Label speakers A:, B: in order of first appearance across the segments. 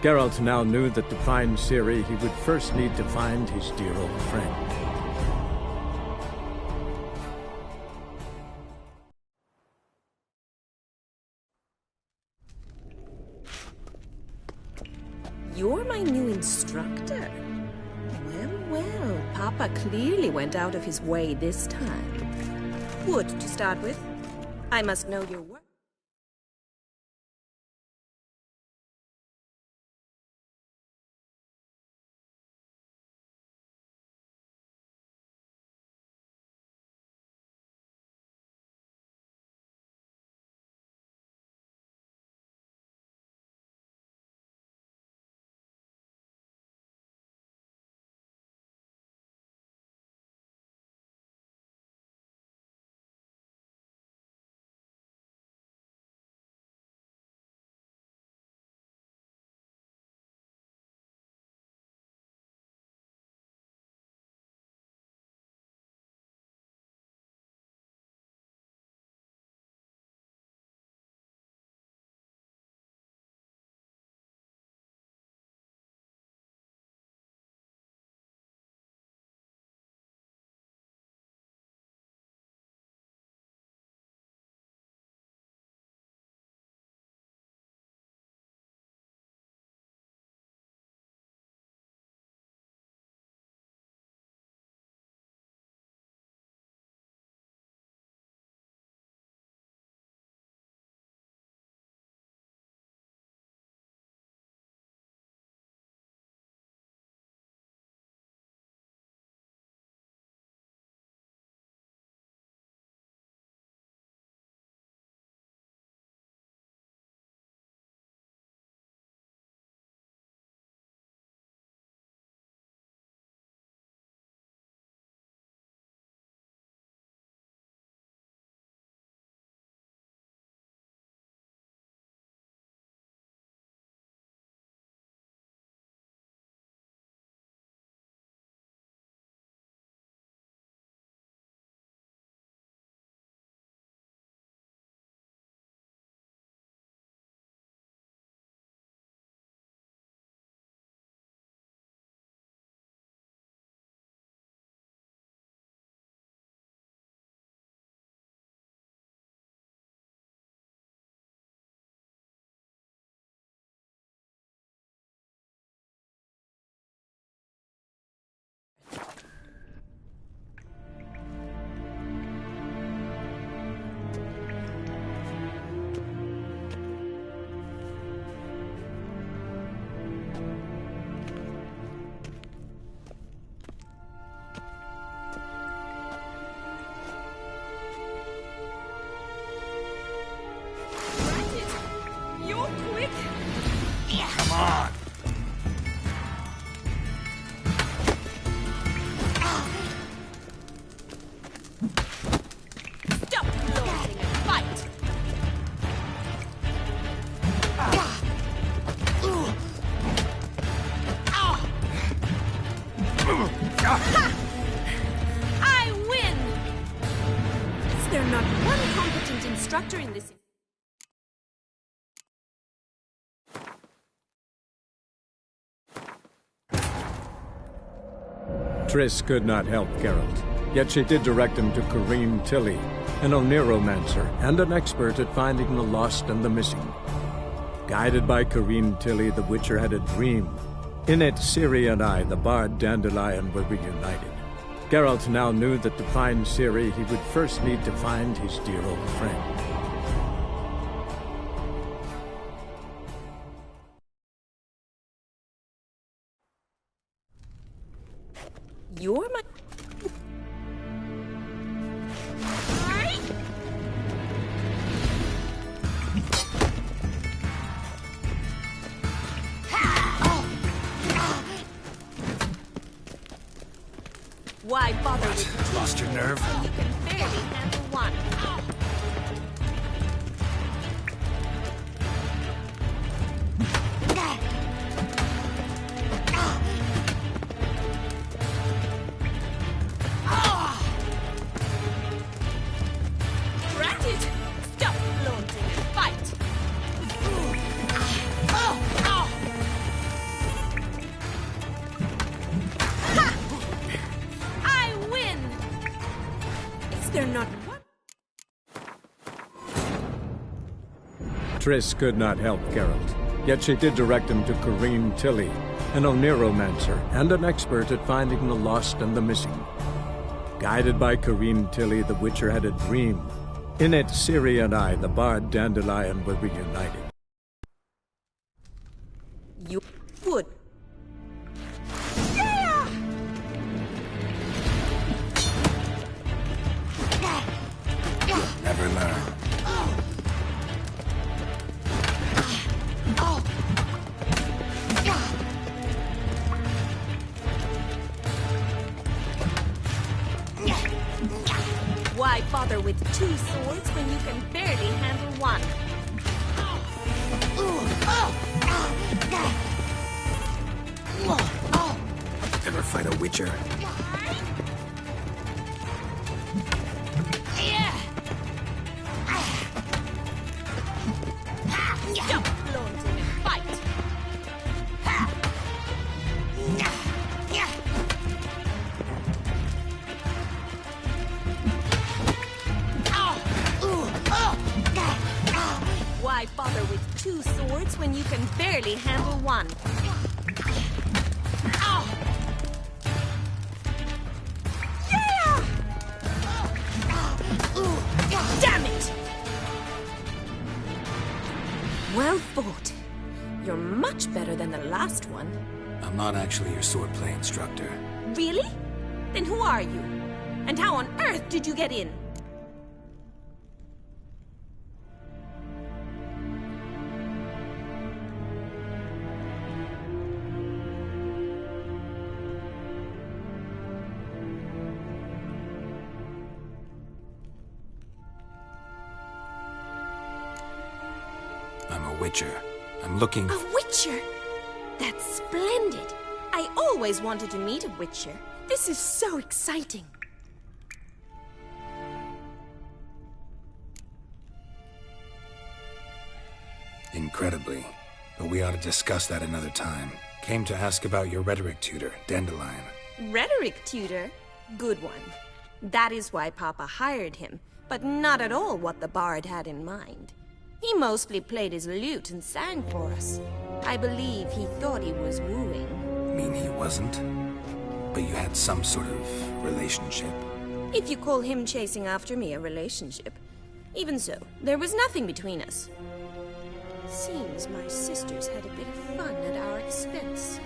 A: Geralt now knew that to find Ciri, he would first need to find his dear old friend.
B: You're my new instructor? Well, Papa clearly went out of his way this time. Wood, to start with. I must know your work.
C: I win! Is there not one competent instructor in this?
A: Triss could not help Geralt, yet she did direct him to Corrine Tilly, an Oneiromancer and an expert at finding the lost and the missing. Guided by Corrine Tilly, the Witcher had a dream. In it, Ciri and I, the bard Dandelion, were reunited. Geralt now knew that to find Ciri, he would first need to find his dear old friend.
B: You're my...
C: Why bother with
D: Lost your nerve?
C: you can barely handle one? Drat it! Stop flaunting and fight!
A: Triss could not help Geralt, yet she did direct him to Corrine Tilly, an Oneiromancer and an expert at finding the lost and the missing. Guided by Corrine Tilly, the Witcher had a dream. In it, Ciri and I, the bard Dandelion, were reunited.
B: You would.
D: Never learn.
B: Why bother with two swords when you can barely handle one?
D: Ever fight a Witcher?
B: Stop flaunting and fight! Why bother with two swords when you can barely handle one? Damn it! Well fought. You're much better than the last one.
D: I'm not actually your swordplay instructor.
B: Really? Then who are you? And how on earth did you get in?
D: I'm a Witcher. I'm looking...
B: A Witcher? That's splendid. I always wanted to meet a Witcher. This is so exciting.
D: Incredibly. But we ought to discuss that another time. Came to ask about your rhetoric tutor, Dandelion.
B: Rhetoric tutor? Good one. That is why Papa hired him, but not at all what the bard had in mind. He mostly played his lute and sang for us. I believe he thought he was wooing.
D: Mean he wasn't? But you had some sort of relationship.
B: If you call him chasing after me a relationship. Even so, there was nothing between us. Seems my sisters had a bit of fun at our expense.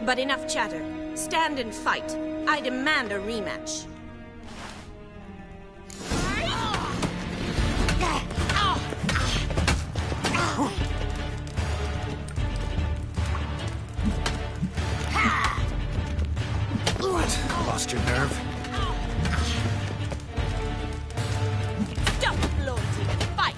B: But enough chatter. Stand and fight. I demand a rematch.
D: What? Lost your nerve?
B: Stop flaunting and fight!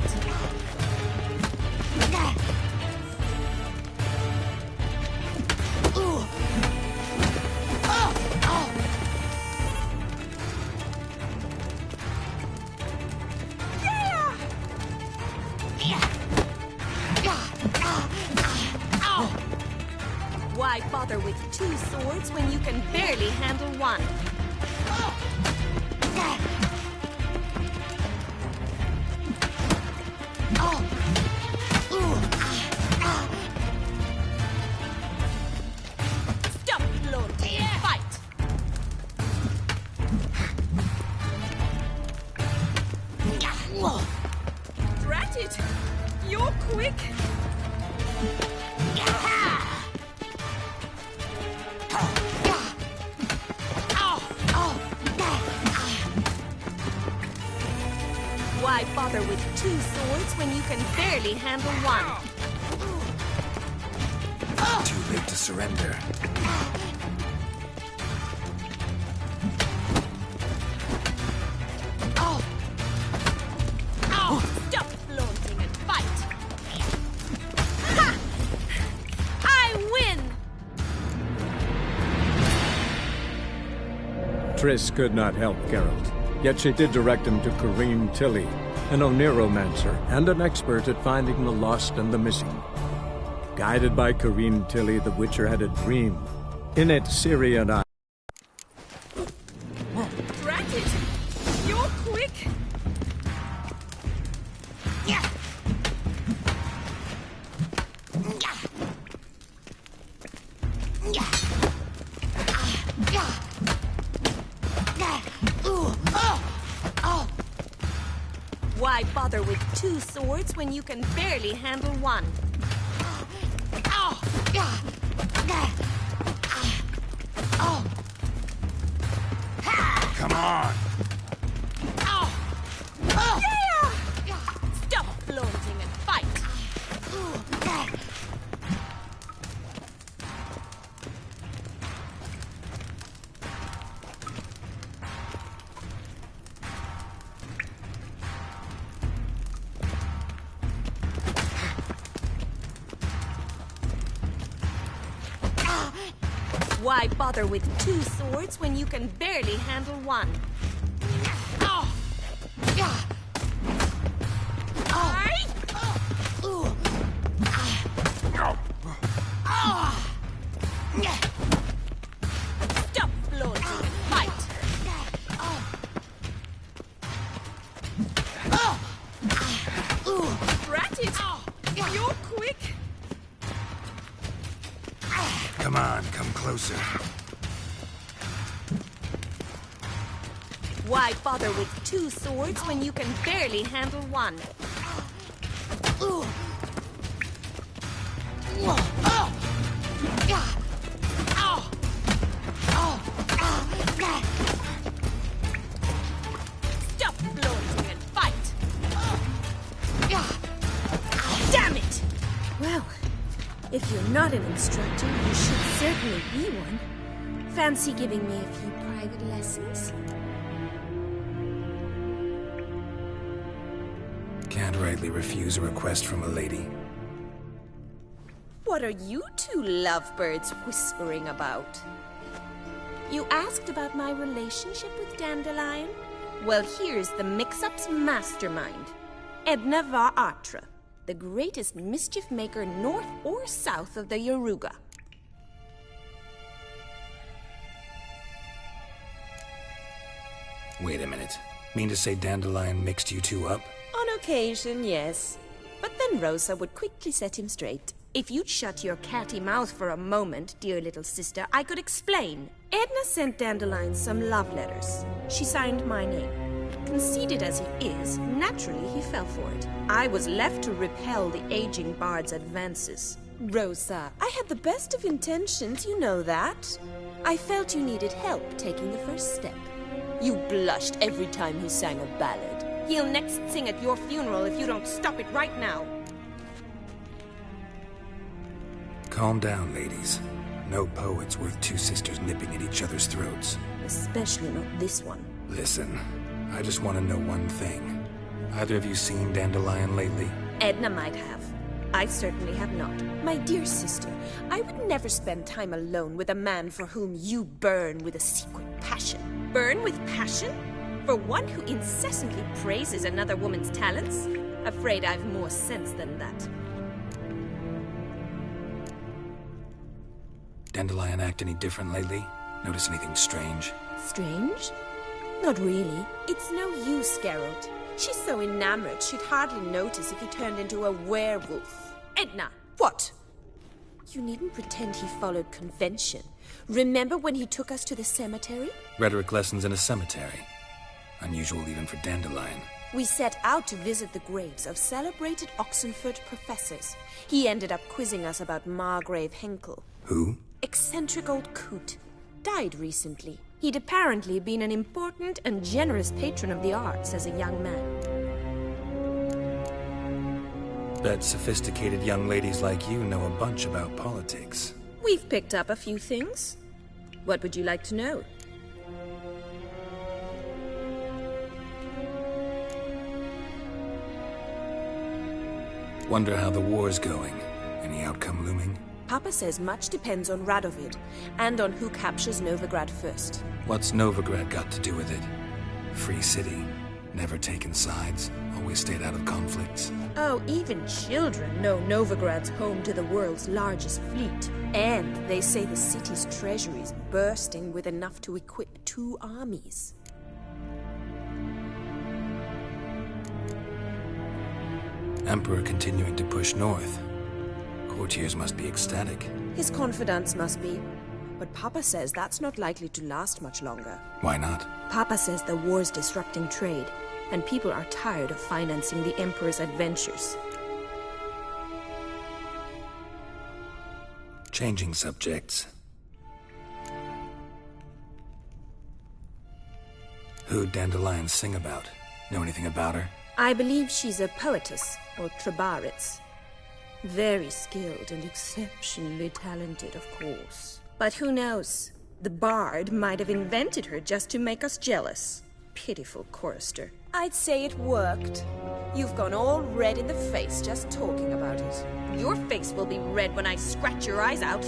B: Why bother with two swords when you can barely handle one? Stop flaunting and fight! Drat it! You're quick! Why bother with two swords when you can barely handle one?
D: Too late to surrender.
B: Stop flaunting and fight! Ha! I win!
A: Triss could not help Geralt, yet she did direct him to Corrine Tilly, an Oneiromancer and an expert at finding the lost and the missing. Guided by Corrine Tilly, the Witcher had a dream. In it, Ciri and I...
B: Drat it! You're quick! bother with two swords when you can barely handle one?
D: Come on!
B: Stop flaunting and fight! Why bother with two swords when you can barely handle one? Stop flaunting and fight! Brat it! You're quick!
D: Come on, come closer.
B: Why bother with two swords when you can barely handle one? Stop flaunting and fight! Damn it! Well, if you're not an instructor, you should certainly be one. Fancy giving me a few private lessons?
D: Can't rightly refuse a request from a lady.
B: What are you two lovebirds whispering about? You asked about my relationship with Dandelion? Well, here's the mix-up's mastermind. Edna var Atra, the greatest mischief maker north or south of the Yaruga.
D: Wait a minute. Mean to say Dandelion mixed you two up?
B: On occasion, yes. But then Rosa would quickly set him straight. If you'd shut your catty mouth for a moment, dear little sister, I could explain. Edna sent Dandelion some love letters. She signed my name. Conceited as he is, naturally he fell for it. I was left to repel the aging bard's advances. Rosa, I had the best of intentions, you know that. I felt you needed help taking the first step. You blushed every time he sang a ballad. He'll next sing at your funeral if you don't stop it right now.
D: Calm down, ladies. No poet's worth two sisters nipping at each other's throats.
B: Especially not this one.
D: Listen, I just want to know one thing. Either of you seen Dandelion lately?
B: Edna might have. I certainly have not. My dear sister, I would never spend time alone with a man for whom you burn with a secret passion. Burn with passion? For one who incessantly praises another woman's talents? Afraid I've more sense than that.
D: Dandelion act any different lately? Notice anything strange?
B: Strange? Not really. It's no use, Geralt. She's so enamored she'd hardly notice if he turned into a werewolf. Edna! What? You needn't pretend he followed convention. Remember when he took us to the cemetery?
D: Rhetoric lessons in a cemetery. Unusual even for Dandelion.
B: We set out to visit the graves of celebrated Oxenford professors. He ended up quizzing us about Margrave Henkel.
D: Who?
B: Eccentric old coot. Died recently. He'd apparently been an important and generous patron of the arts as a young man.
D: Bet sophisticated young ladies like you know a bunch about politics.
B: We've picked up a few things. What would you like to know?
D: Wonder how the war's going. Any outcome looming?
B: Papa says much depends on Radovid, and on who captures Novigrad first.
D: What's Novigrad got to do with it? Free city. Never taken sides. Always stayed out of conflicts.
B: Oh, even children know Novigrad's home to the world's largest fleet. And they say the city's treasury's bursting with enough to equip 2 armies.
D: Emperor continuing to push north. Courtiers must be ecstatic.
B: His confidants must be. But Papa says that's not likely to last much longer.
D: Why not?
B: Papa says the war's disrupting trade. and people are tired of financing the Emperor's adventures.
D: Changing subjects. Who'd Dandelion sing about? Know anything about her?
B: I believe she's a poetess, or Trebaritz. Very skilled and exceptionally talented, of course. But who knows? The bard might have invented her just to make us jealous. Pitiful chorister.
C: I'd say it worked.
B: You've gone all red in the face just talking about it. Your face will be red when I scratch your eyes out.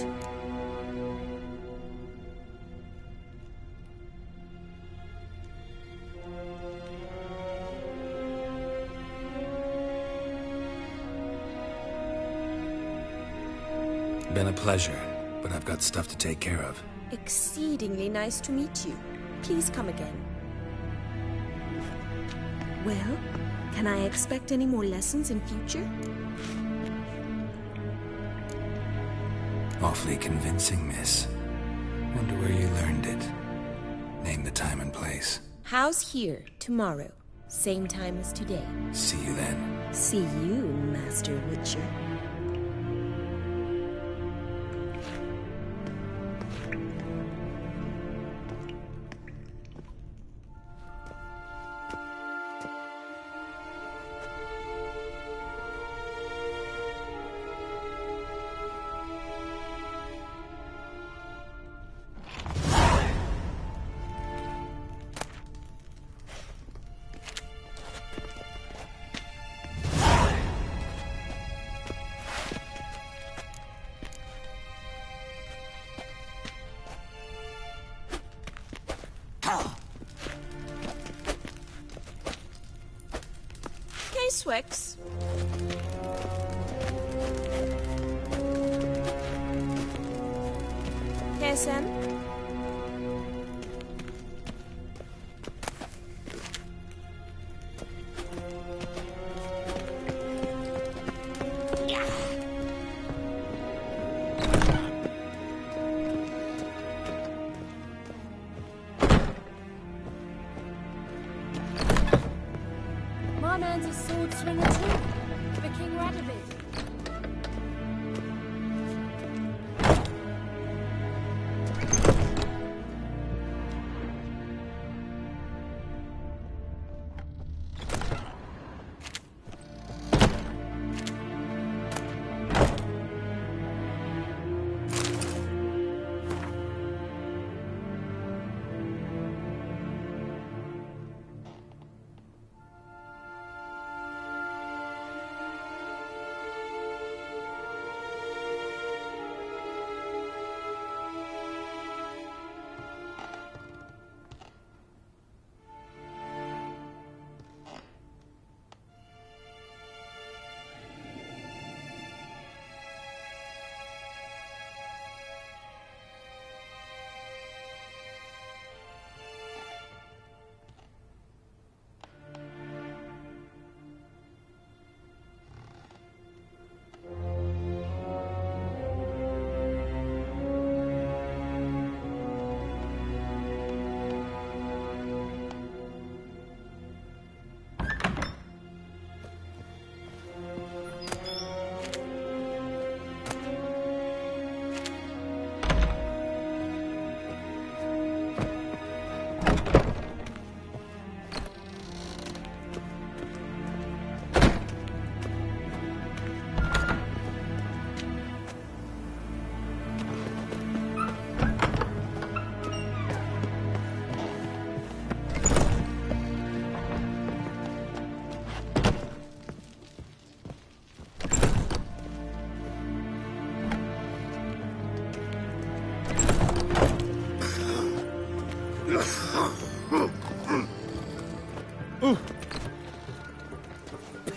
D: Been a pleasure, but I've got stuff to take care of.
B: Exceedingly nice to meet you. Please come again. Well, can I expect any more lessons in future?
D: Awfully convincing, miss. Wonder where you learned it. Name the time and place.
B: House here, tomorrow. Same time as today.
D: See you then.
B: See you, Master Witcher.
C: Swix.
B: KSM?
C: My man's a sword swinger too, for King Radovid.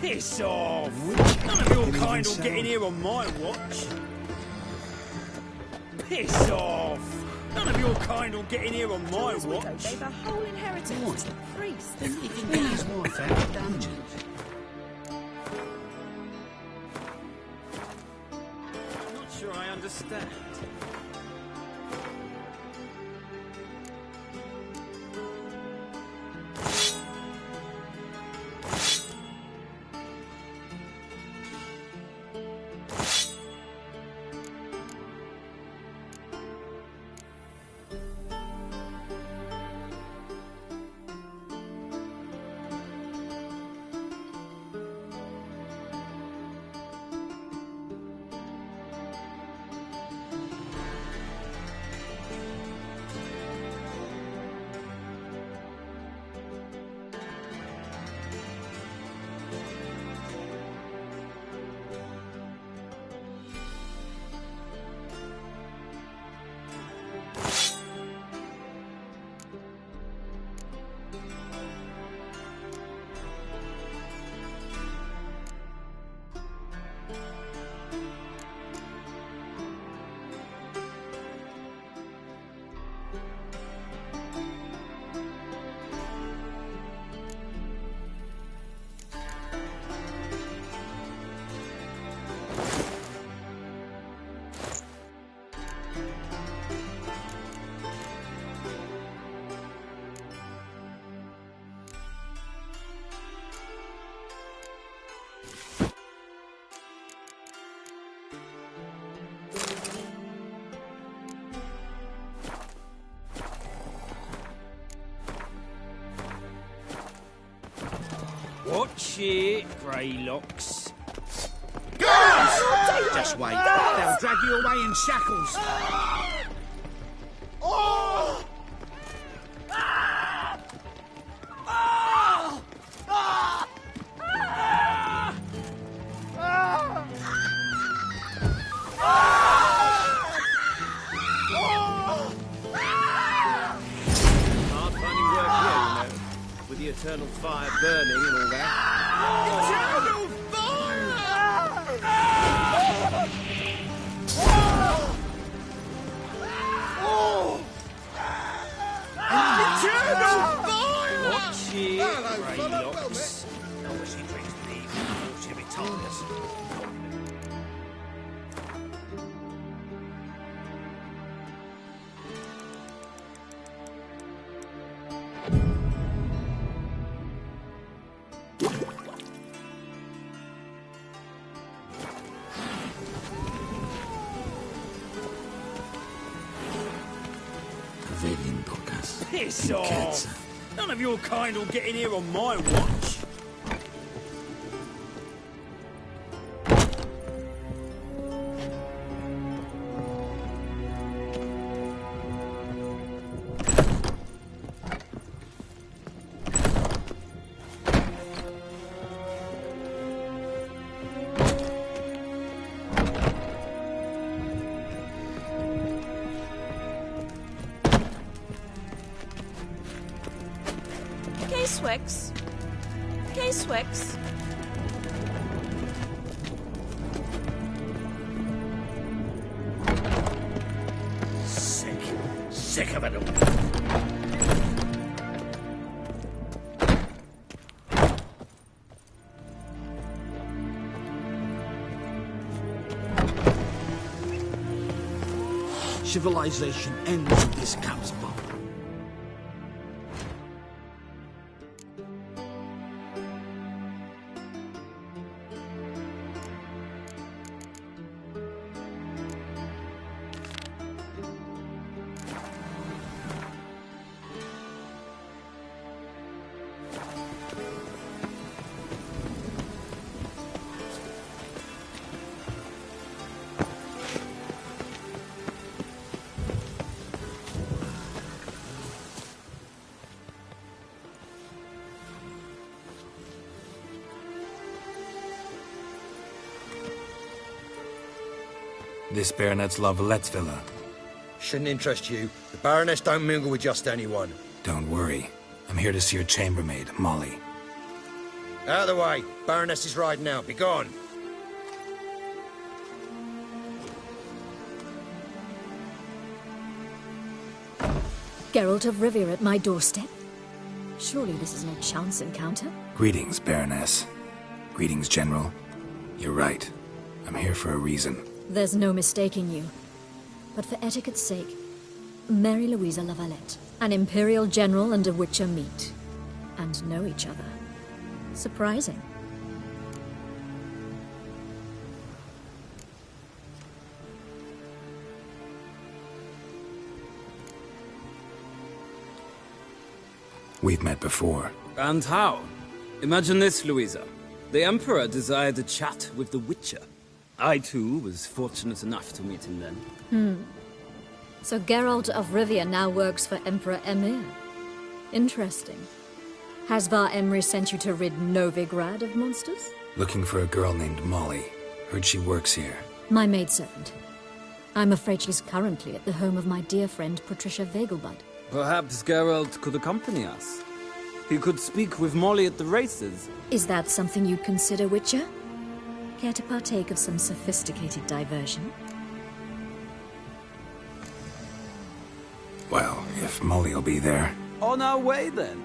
E: Piss off! None of your kind will get in here on my watch. Piss off! None of your kind will get in here on my watch.
B: Gave a whole inheritance to the priest.
F: He can get his wife out of dungeon.
E: Not sure I understand. Watch it, Greylocks.
F: Just wait. They'll drag you away in shackles.
E: Hard finding work here, you know, with the eternal fire burning and all that. Eternal fire! Eternal fire! Watch it, Greylocks.
F: No, she drinks leave. She'll be told us.
E: Piss off! None of your kind will get in here on my watch.
B: K-Swix. K-Swix.
F: Sick of it all. Civilization ends with this camp's bomb.
D: This Baronet's La Vallette's villa.
G: Shouldn't interest you. The Baroness don't mingle with just anyone.
D: Don't worry. I'm here to see your chambermaid, Molly.
G: Out of the way. Baroness is riding out. Be gone.
H: Geralt of Rivia at my doorstep? Surely this is no chance encounter?
D: Greetings, Baroness. Greetings, General. You're right. I'm here for a reason.
H: There's no mistaking you. But for etiquette's sake, Mary Louisa La Valette, an Imperial General and a Witcher meet. And know each other. Surprising.
D: We've met before.
E: And how? Imagine this, Louisa. The Emperor desired a chat with the Witcher. I, too, was fortunate enough to meet him then.
H: So Geralt of Rivia now works for Emperor Emhyr. Interesting. Has Var Emry sent you to rid Novigrad of monsters?
D: Looking for a girl named Molly. Heard she works here.
H: My maidservant. I'm afraid she's currently at the home of my dear friend Patricia Vegelbud.
E: Perhaps Geralt could accompany us. He could speak with Molly at the races.
H: Is that something you'd consider, Witcher? Care to partake of some sophisticated diversion?
D: Well, if Molly'll be there.
E: On our way, then.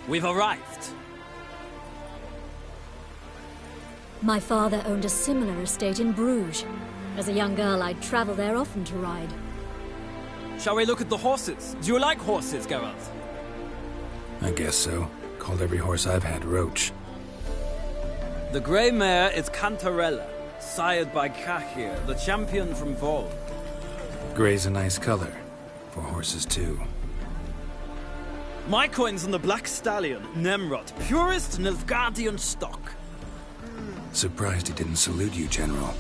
E: We've arrived.
H: My father owned a similar estate in Bruges. As a young girl, I'd travel there often to ride.
E: Shall we look at the horses? Do you like horses, Geralt?
D: I guess so. Called every horse I've had Roach.
E: The grey mare is Cantarella, sired by Kahir, the champion from Vol.
D: Gray's a nice color. For horses, too.
E: My coin's on the Black Stallion, Nemrod, purest Nilfgaardian stock.
D: Surprised he didn't salute you, General.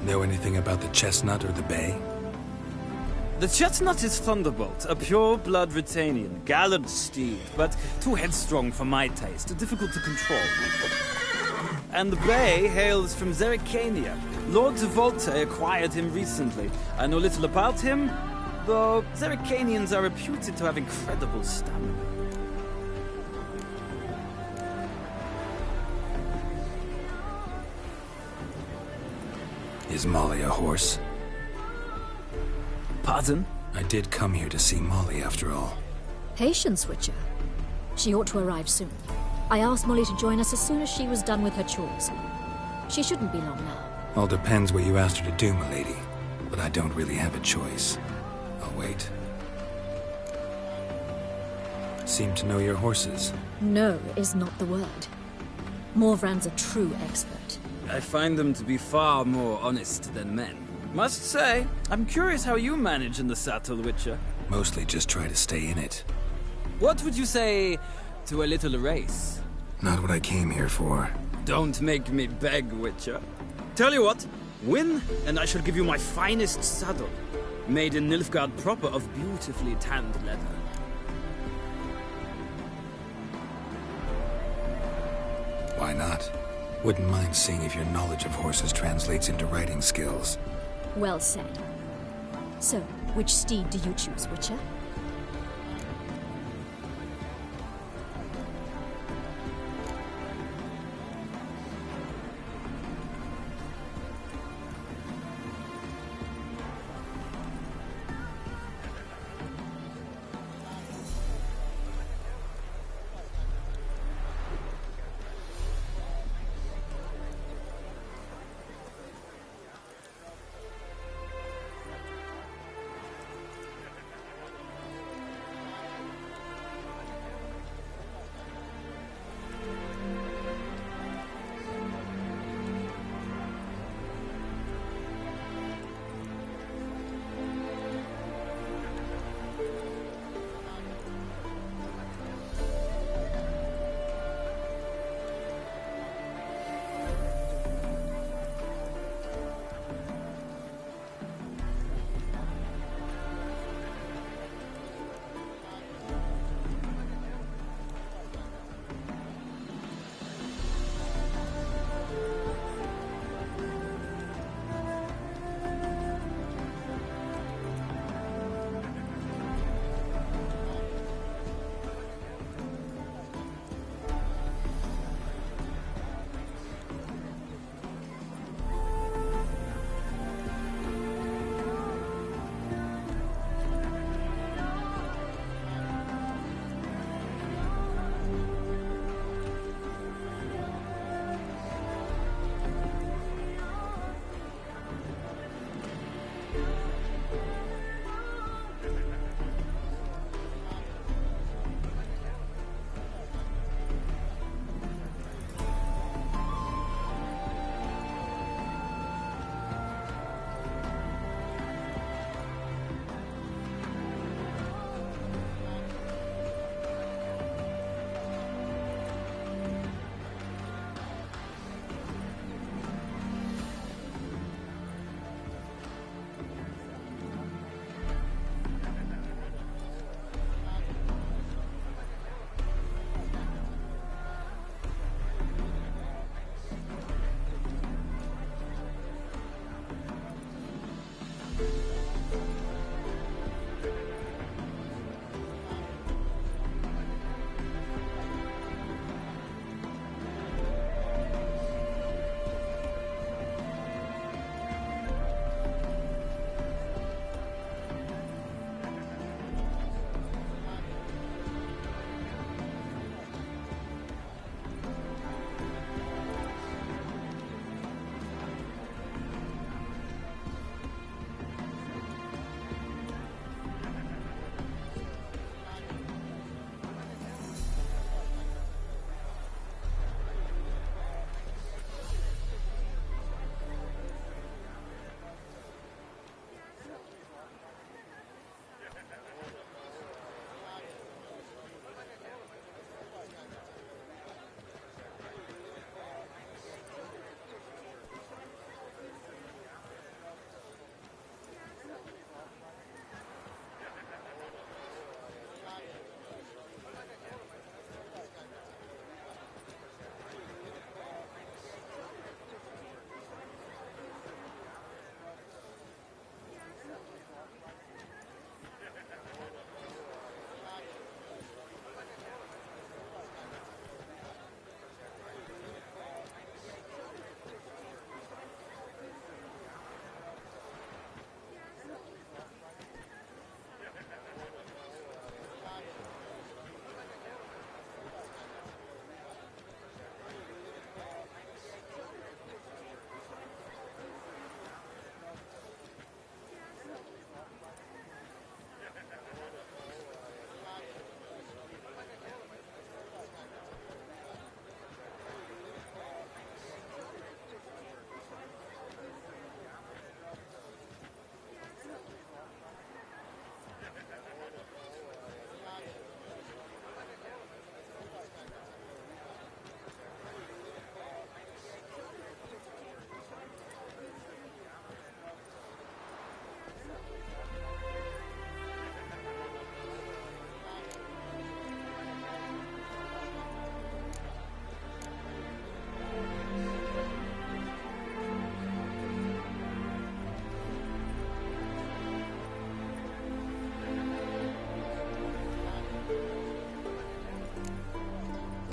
D: Know anything about the Chestnut or the Bay?
E: The Chestnut is Thunderbolt, a pure-blood Retanian, gallant steed, but too headstrong for my taste, difficult to control. And the Bay hails from Zerrikania. Lord de Volte acquired him recently. I know little about him, though Zerrikanians are reputed to have incredible stamina.
D: Is Molly a horse?
E: Pardon?
D: I did come here to see Molly, after all.
H: Patience, Witcher. She ought to arrive soon. I asked Molly to join us as soon as she was done with her chores. She shouldn't be long now.
D: All depends what you asked her to do, milady. But I don't really have a choice. I'll wait. Seem to know your horses.
H: No is not the word. Morvran's a true expert.
E: I find them to be far more honest than men. Must say, I'm curious how you manage in the saddle, Witcher.
D: Mostly just try to stay in it.
E: What would you say to a little race?
D: Not what I came here for.
E: Don't make me beg, Witcher. Tell you what, win, and I shall give you my finest saddle. Made in Nilfgaard proper of beautifully tanned leather.
D: Why not? Wouldn't mind seeing if your knowledge of horses translates into riding skills.
H: Well said. So, which steed do you choose, Witcher?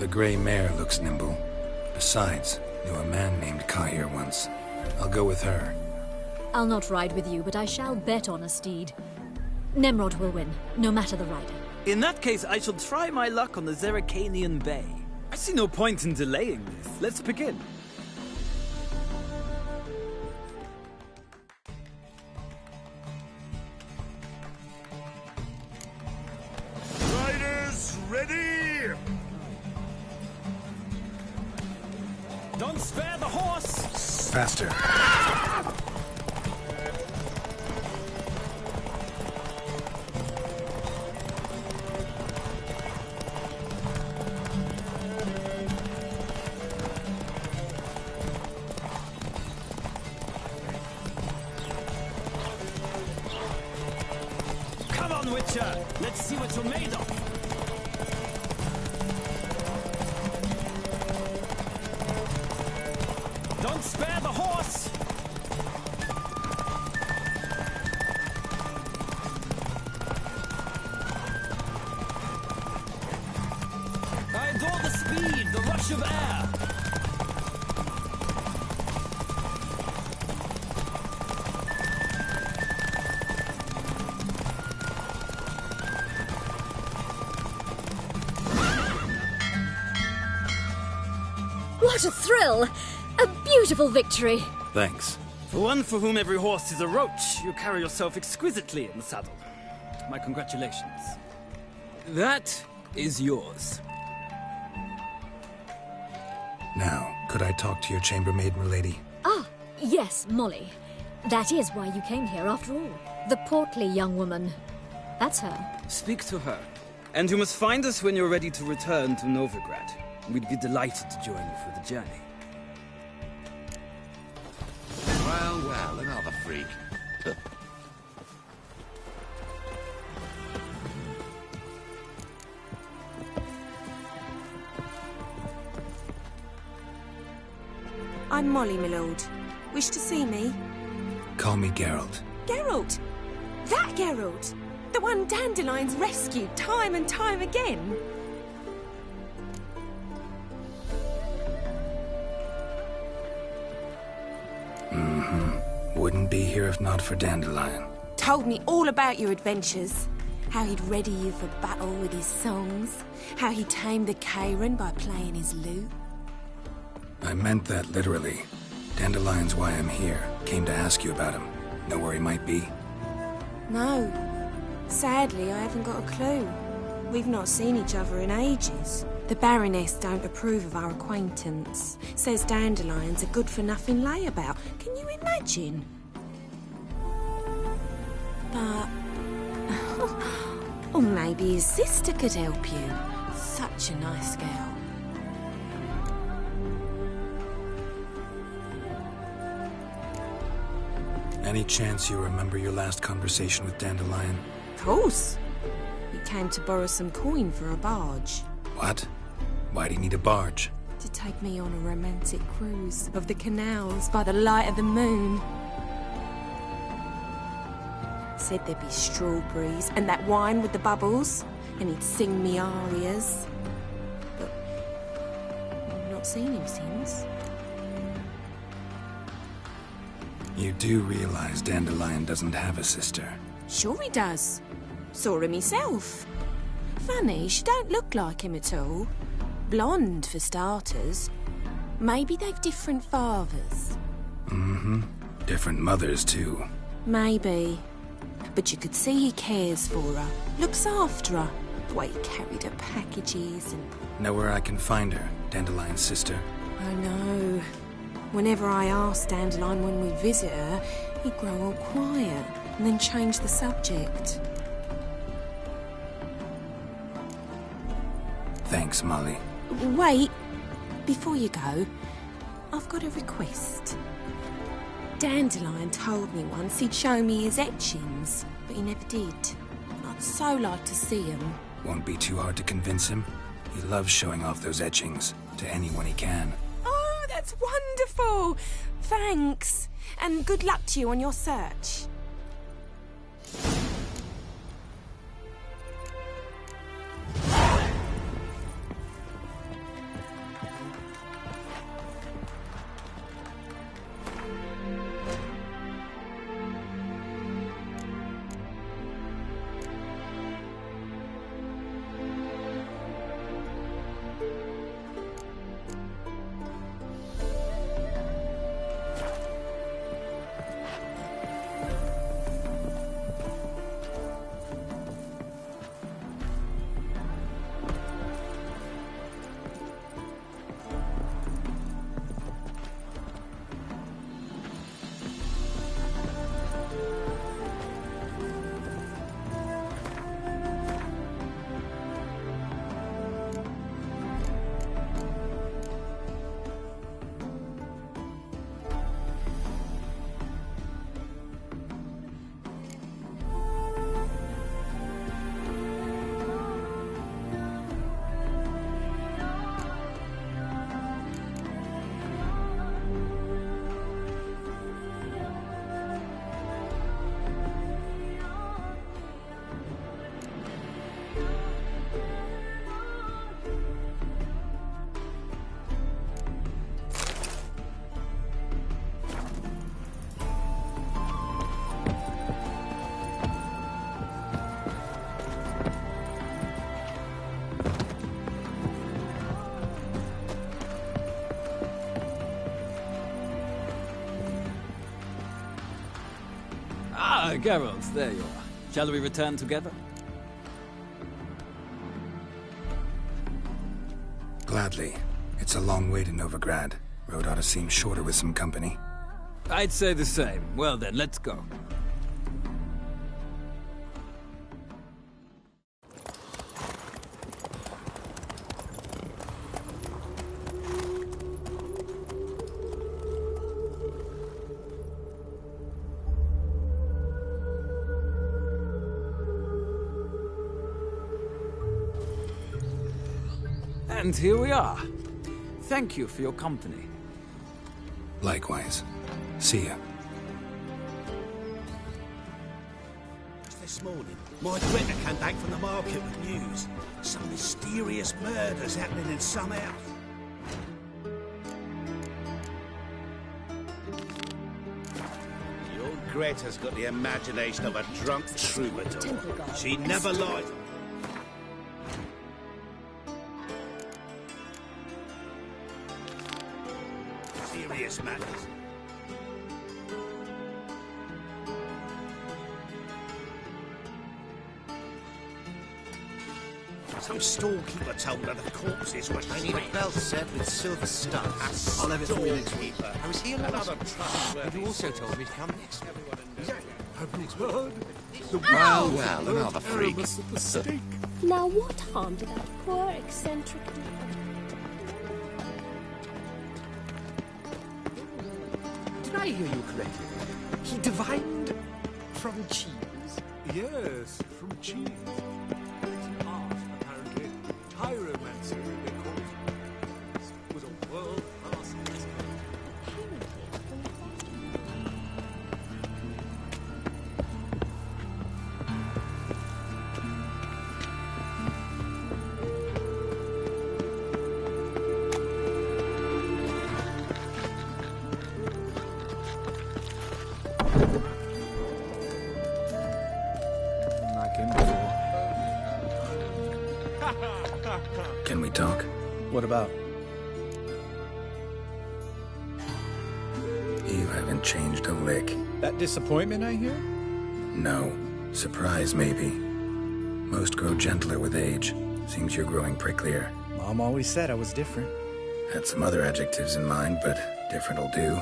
D: The gray mare looks nimble. Besides, knew a man named Kahir once. I'll go with her.
H: I'll not ride with you, but I shall bet on a steed. Nemrod will win, no matter the rider.
E: In that case, I shall try my luck on the Zerrikanian Bay. I see no point in delaying this. Let's begin.
F: Riders, ready!
E: Don't spare the horse!
D: Faster.
E: Come on, Witcher! Let's see what you're made of! Don't spare the horse! I adore the speed, the rush of air!
H: What a thrill! A beautiful victory!
D: Thanks.
E: For one for whom every horse is a roach, you carry yourself exquisitely in the saddle. My congratulations. That is yours.
D: Now, could I talk to your chambermaid, milady?
H: Ah, yes, Molly. That is why you came here after all. The portly young woman. That's her.
E: Speak to her. And you must find us when you're ready to return to Novigrad. We'd be delighted to join you for the journey.
F: Well, well, another freak.
B: I'm Molly, my lord. Wish to see me?
D: Call me Geralt.
B: Geralt! That Geralt! The one Dandelion's rescued time and time again!
D: Wouldn't be here if not for Dandelion.
B: Told me all about your adventures. How he'd ready you for battle with his songs. How he tamed the Kairan by playing his lute.
D: I meant that literally. Dandelion's why I'm here. Came to ask you about him. Know where he might be?
B: No. Sadly, I haven't got a clue. We've not seen each other in ages. The Baroness don't approve of our acquaintance. Says Dandelion's a good-for-nothing layabout. Can you imagine? But... or maybe his sister could help you. Such a nice girl.
D: Any chance you remember your last conversation with Dandelion?
B: Of course. He came to borrow some coin for a barge.
D: What? Why do you need a barge?
B: To take me on a romantic cruise of the canals by the light of the moon. Said there'd be strawberries and that wine with the bubbles, and he'd sing me arias. But I've not seen him since.
D: You do realize Dandelion doesn't have a sister.
B: Sure he does. Saw him myself. Funny, she don't look like him at all. Blonde, for starters. Maybe they've different fathers.
D: Different mothers, too.
B: Maybe. But you could see he cares for her. Looks after her. The way he carried her packages and...
D: Know where I can find her, Dandelion's sister?
B: I know. Whenever I asked Dandelion when we'd visit her, he'd grow all quiet and then change the subject.
D: Thanks, Molly.
B: Wait. Before you go, I've got a request. Dandelion told me once he'd show me his etchings, but he never did. And I'd so like to see them.
D: Won't be too hard to convince him. He loves showing off those etchings to anyone he can.
B: Oh, that's wonderful! Thanks. And good luck to you on your search.
E: Geralt, there you are. Shall we return together?
D: Gladly. It's a long way to Novigrad. Road ought to seem shorter with some company.
E: I'd say the same. Well then, let's go. And here we are. Thank you for your company.
D: Likewise. See ya.
F: This morning, my Greta came back from the market with news. Some mysterious murders happening in some house. Your Greta's got the imagination of a drunk troubadour. She never lied. Serious matters. Some storekeeper told her the corpses were
I: I need a belt set with silver studs. I'll have it for you next week. I was here last week. But you also told me to come next week.
F: Have you heard?
I: Well, another freak.
C: Now what harm did that poor eccentric do?
J: Did I hear you correctly? He divined from cheese?
K: Yes, from cheese. It's art, apparently. Pyromancer, they call it. This was a world-class expert.
D: Can we talk?
L: What about?
D: You haven't changed a lick.
L: That disappointment I hear?
D: No. Surprise, maybe. Most grow gentler with age. Seems you're growing pricklier.
L: Mom always said I was different.
D: Had some other adjectives in mind, but different'll do.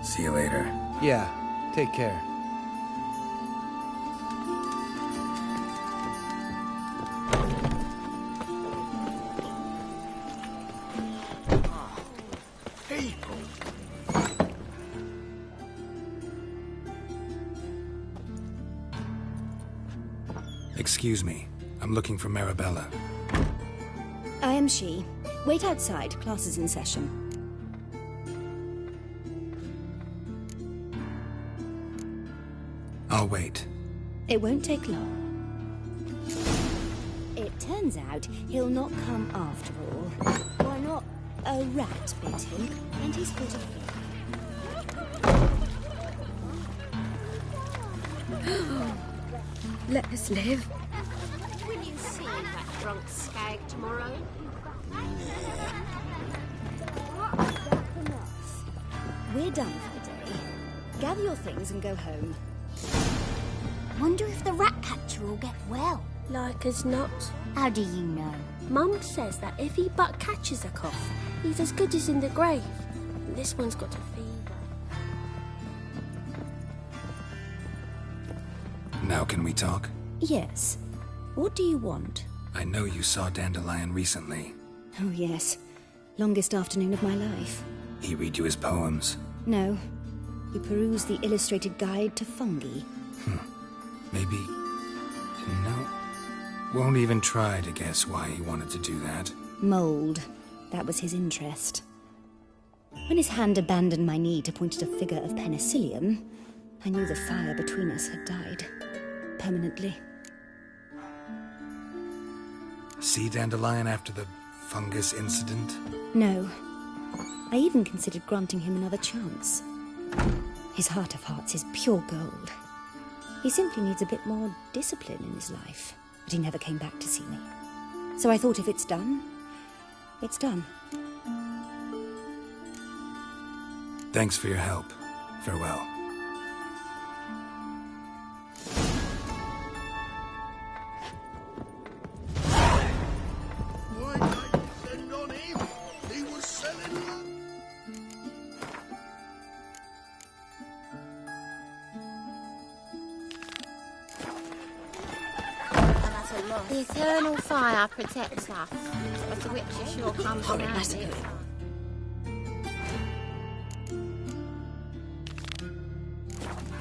D: See you later.
L: Yeah, take care.
D: Excuse me. I'm looking for Marabella.
M: I am she. Wait outside. Class is in session.
D: I'll wait.
M: It won't take long. It turns out he'll not come after all. Why not? A rat bit him, and he's put a fear.
C: Let us live.
N: Will you see that drunk skag tomorrow?
M: We're done for the day. Gather your things and go home.
N: Wonder if the rat catcher will get well.
C: Like as not.
N: How do you know?
C: Mum says that if he but catches a cough, he's as good as in the grave. And this one's got a fever.
D: Now can we talk?
M: Yes. What do you want?
D: I know you saw Dandelion recently.
M: Oh, yes. Longest afternoon of my life.
D: He read you his poems.
M: No. He perused the illustrated guide to fungi.
D: Maybe... No. Won't even try to guess why he wanted to do that.
M: Mold. That was his interest. When his hand abandoned my knee to point at a figure of penicillium, I knew the fire between us had died. Permanently.
D: See Dandelion after the fungus incident?
M: No. I even considered granting him another chance. His heart of hearts is pure gold. He simply needs a bit more discipline in his life. But he never came back to see me. So I thought if it's done, it's done.
D: Thanks for your help. Farewell.
F: Why did I descend on him? He was selling
N: The eternal fire protects us, but the witch sure comes
M: Hold it
N: around
M: nice and
N: it.
M: good.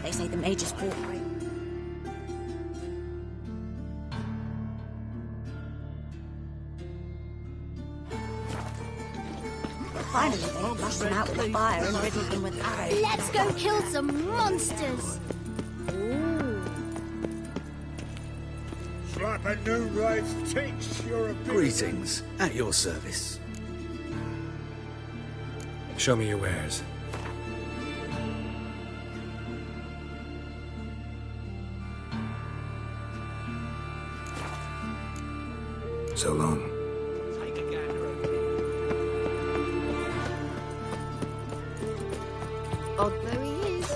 M: They say the Major's cooperate. Finally, they flushed them out with the fire and riddled them with arrows.
N: Let's go kill some monsters!
F: Slap a new rice takes your ability.
O: Greetings. At your service.
D: Show me your wares. So long.
N: Odd though he is.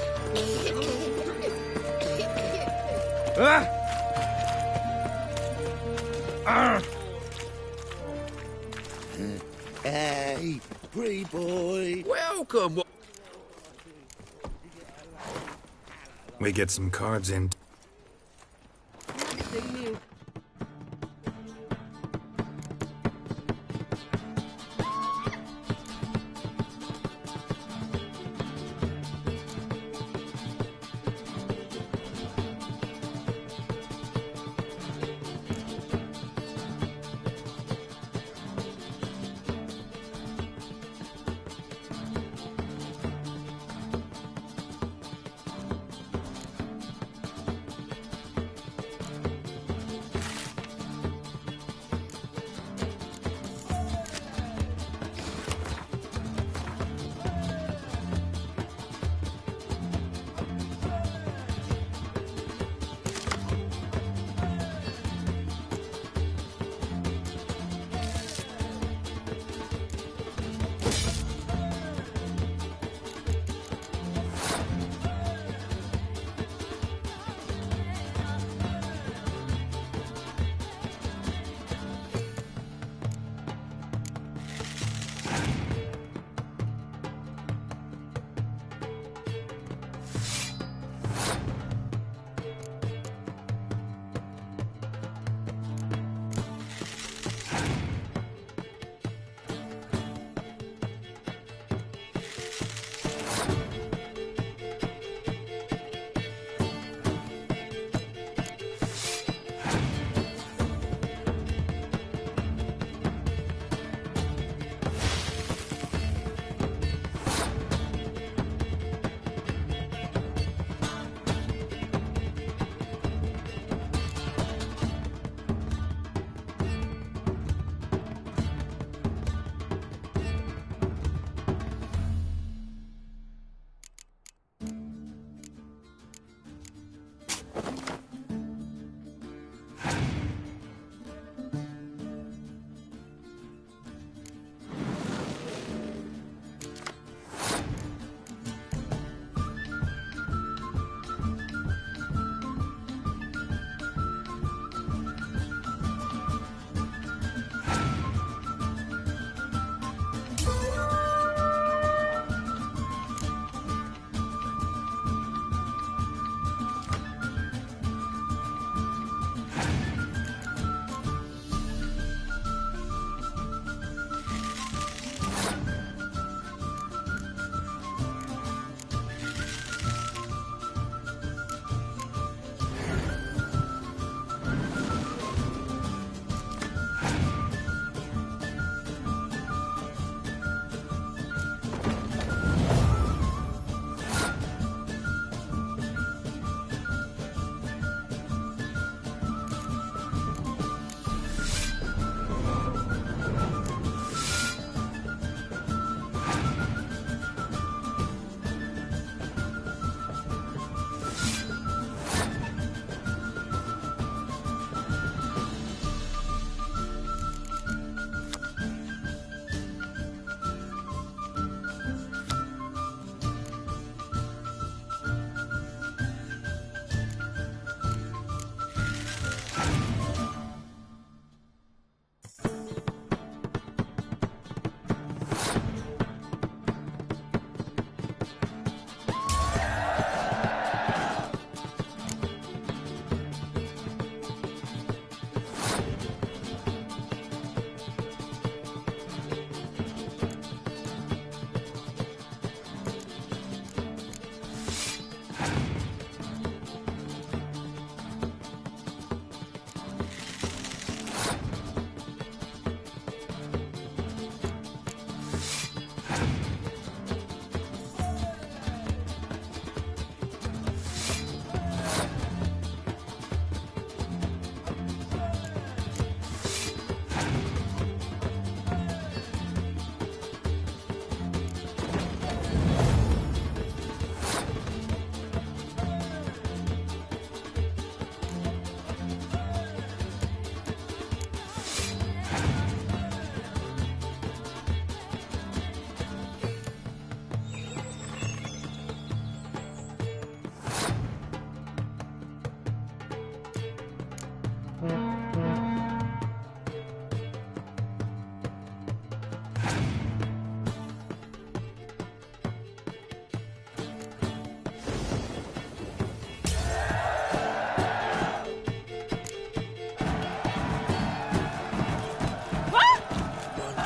F: Hey, pretty boy.
O: Welcome.
D: We get some cards in.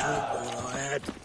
F: all I had.